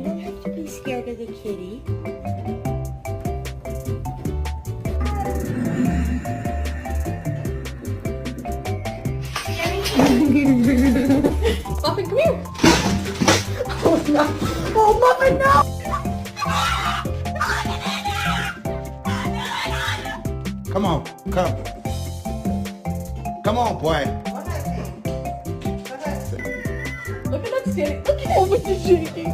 don't have to be scared of the kitty. Muffin, come here. Oh, no. Oh, Muffin, no. Come on, come. Come on, boy. Look at that standing. Look at him with the shaking.